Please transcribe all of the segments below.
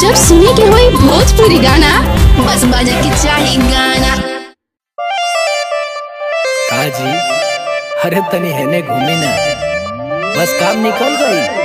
जब सुने के होई भोजपुरी गाना बस बजे के चाही गाना। काजी अरे तनी हेने घूमी ना, बस काम निकल गई।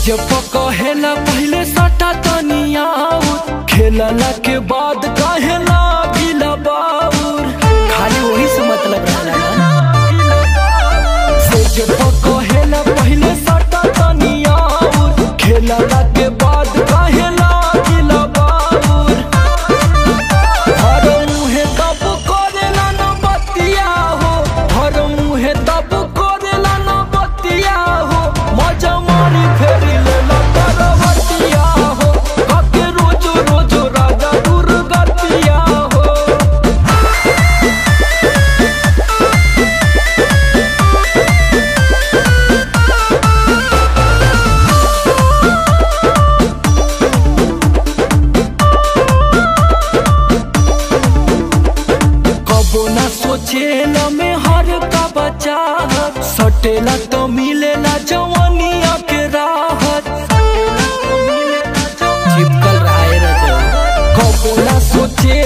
जब कहेला पहले सटा तनिया खेलला के बाद कहेला गिला बाउर, खाली वही से मतलब रहला से जब कहेला पहले सटा तनिया खेलला के बाद कहेला गिला बाउर। हर मुहे तब करेला न बतिया हो, हर मुहे तब करेला न बतिया हो, मजा मारी फेरी सोचेला में हर का बचा सटेला तो मिलेला जवानिया के राहत, चिपकल रहा है कबो ना सोचे